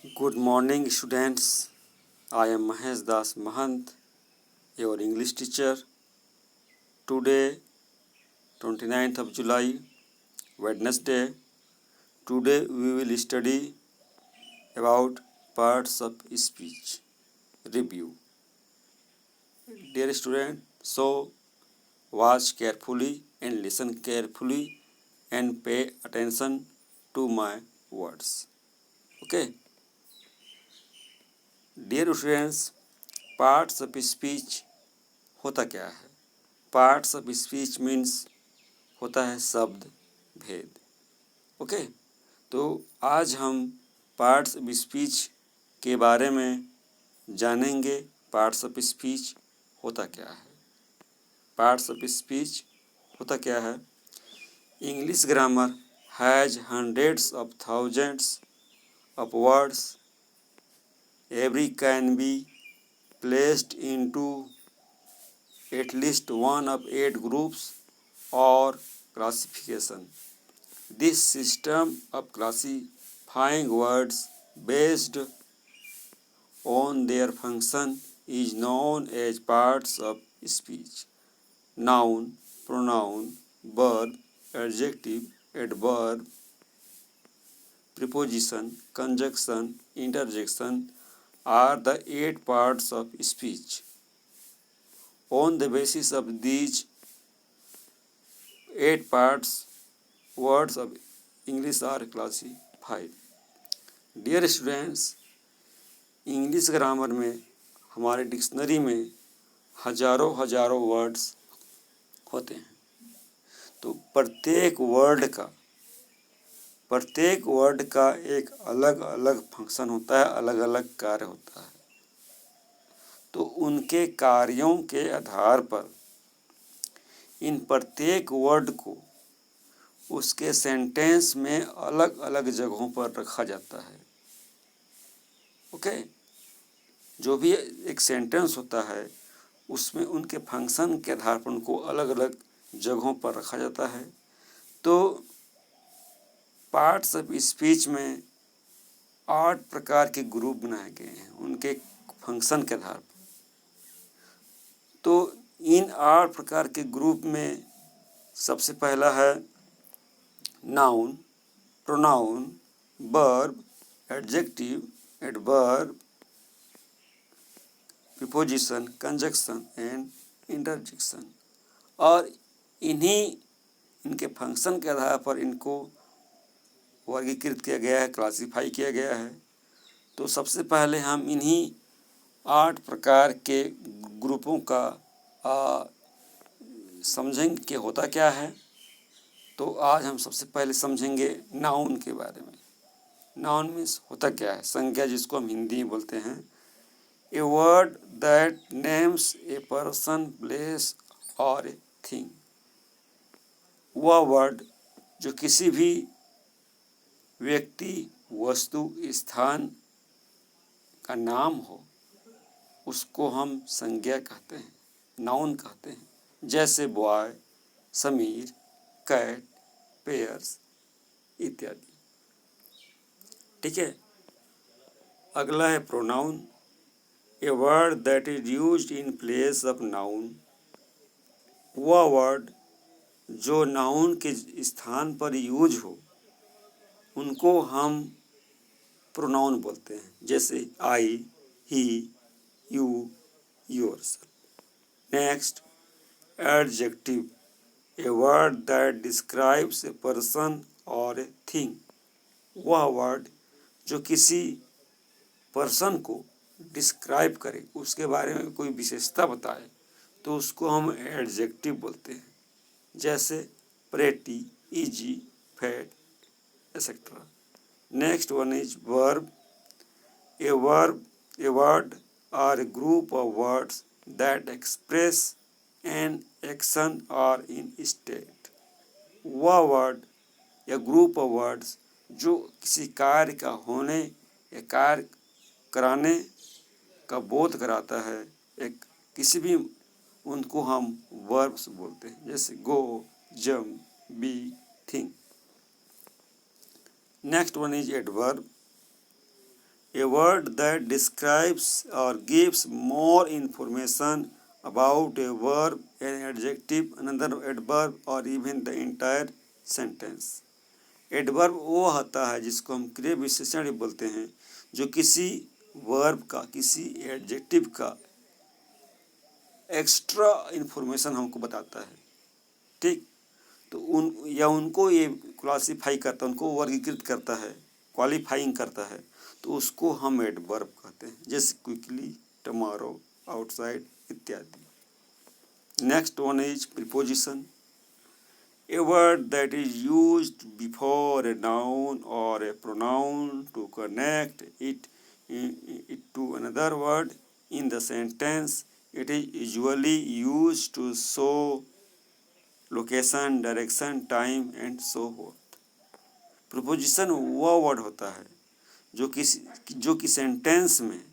Good morning, students. I am Mahesh Das Mahant, your English teacher. Today, 29th of July, Wednesday. Today, we will study about parts of speech. Review. Dear student, so watch carefully and listen carefully and pay attention to my words. Okay. Dear students, parts of speech होता क्या है? Parts of speech means होता है शब्द भेद। Okay, तो आज हम पार्ट्स ऑफ स्पीच के बारे में जानेंगे। पार्ट्स ऑफ स्पीच होता क्या है? पार्ट्स ऑफ स्पीच होता क्या है? English grammar has hundreds of thousands of words. Every can be placed into at least one of 8 groups or classification. This system of classifying words based on their function is known as parts of speech. Noun, pronoun, verb, adjective, adverb, preposition, conjunction, interjection are the 8 parts of speech. On the basis of these 8 parts, words of English are classified. Dear students, English grammar में हमारे dictionary में हजारों words होते हैं। तो प्रत्येक word का एक अलग अलग फंक्शन होता है, अलग अलग कार्य होता है। तो उनके कार्यों के आधार पर इन प्रत्येक वर्ड को उसके सेंटेंस में अलग अलग जगहों पर रखा जाता है। ओके, जो भी एक सेंटेंस होता है उसमें उनके फंक्शन के आधार पर उनको अलग अलग जगहों पर रखा जाता है। तो पार्ट्स ऑफ स्पीच में 8 प्रकार के ग्रुप बनाए गए हैं उनके फंक्शन के आधार पर। तो इन 8 प्रकार के ग्रुप में सबसे पहला है noun, pronoun, verb, adjective, adverb, preposition, conjunction and interjection. और इनके फंक्शन के आधार पर इनको वर्गीकृत किया गया है, क्लासिफाई किया गया है। तो सबसे पहले हम इन्हीं 8 प्रकार के ग्रुपों का समझेंगे कि होता क्या है। तो आज हम सबसे पहले समझेंगे नाउन के बारे में। नाउन मीन्स होता क्या है? संज्ञा, जिसको हम हिंदी में बोलते हैं। ए word that names a person, place और ए थिंग। वह वर्ड जो किसी भी व्यक्ति, वस्तु, स्थान का नाम हो, उसको हम संज्ञा कहते हैं, नाउन कहते हैं। जैसे बॉय, समीर, कैट, पेयर्स इत्यादि। ठीक है। अगला है pronoun. A word that is used in place of noun. वह वर्ड जो नाउन के स्थान पर यूज हो उनको हम प्रोनाउन बोलते हैं। जैसे I, he, you, yourself. Next, adjective. A word that describes a person or a thing. वह वर्ड जो किसी पर्सन को डिस्क्राइब करे, उसके बारे में कोई विशेषता बताए, तो उसको हम एडजेक्टिव बोलते हैं। जैसे pretty, easy, fat etcetera. Next one is verb. A word or a group of words that express an action or in state. वह वर्ड या ग्रुप ऑफ वर्ड्स जो किसी कार्य का होने या कार्य कराने का बोध कराता है, एक किसी भी, उनको हम वर्ब्स बोलते हैं। जैसे go, jump, be, think. Next one is adverb. A word that describes or gives more information about a verb, an adjective, another adverb or even the entire sentence. Adverb वो होता है जिसको हम क्रिया विशेषण बोलते हैं, जो किसी वर्ब का, किसी एडजेक्टिव का एक्स्ट्रा इन्फॉर्मेशन हमको बताता है। ठीक, तो उनको ये क्लासीफाई करता है, उनको वर्गीकृत करता है, क्वालिफाइंग करता है, तो उसको हम एडवर्ब कहते हैं, जैसे क्विकली, टुमारो, आउटसाइड इत्यादि। Next one is preposition. A word that is used before a noun or a pronoun to connect it to another word in the sentence. It is usually used to show location, direction, time and so forth. Preposition वह word होता है जो कि sentence में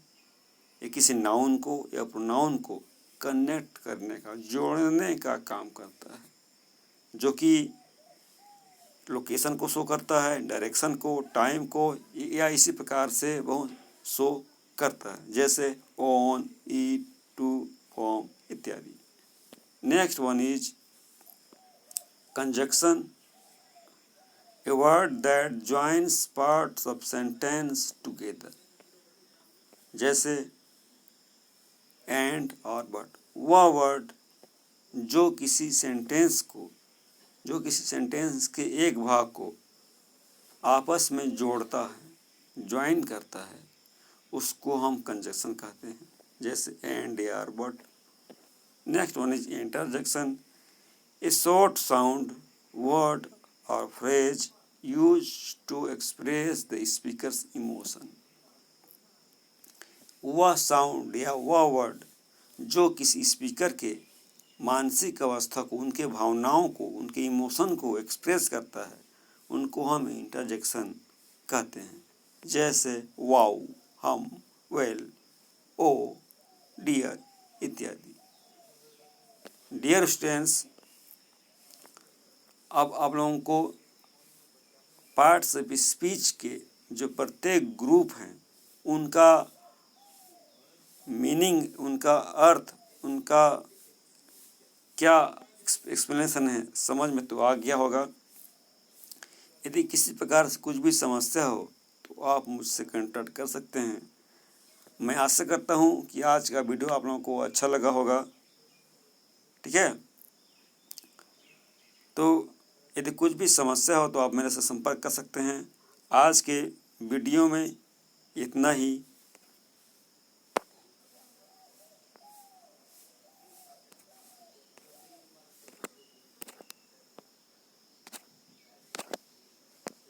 या किसी noun को या प्रोनाउन को कनेक्ट करने का, जोड़ने का काम करता है, जो कि लोकेशन को शो करता है, डायरेक्शन को, टाइम को, या इसी प्रकार से वो शो करता है, जैसे ऑन, ईट, टू, फॉर्म इत्यादि। Next one is conjunction. A word that joins parts of sentence together, जैसे एंड और बट। वह वर्ड जो किसी सेंटेंस के एक भाग को आपस में जोड़ता है, ज्वाइन करता है, उसको हम कंजक्शन कहते हैं, जैसे एंड या but. Next one is interjection. A short sound word or phrase used to express the speaker's emotion. वह साउंड या वह वर्ड जो किसी स्पीकर के मानसिक अवस्था को, उनके भावनाओं को, उनके इमोशन को एक्सप्रेस करता है, उनको हम इंटरजेक्शन कहते हैं, जैसे वाओ, हम, वेल, ओ, डियर इत्यादि। डियर स्टूडेंट्स, अब आप लोगों को पार्ट्स ऑफ स्पीच के जो प्रत्येक ग्रुप हैं उनका मीनिंग, उनका अर्थ, उनका क्या एक्सप्लेनेशन है, समझ में तो आ गया होगा। यदि किसी प्रकार से कुछ भी समस्या हो तो आप मुझसे कांटेक्ट कर सकते हैं। मैं आशा करता हूँ कि आज का वीडियो आप लोगों को अच्छा लगा होगा। ठीक है, तो यदि कुछ भी समस्या हो तो आप मेरे से संपर्क कर सकते हैं। आज के वीडियो में इतना ही।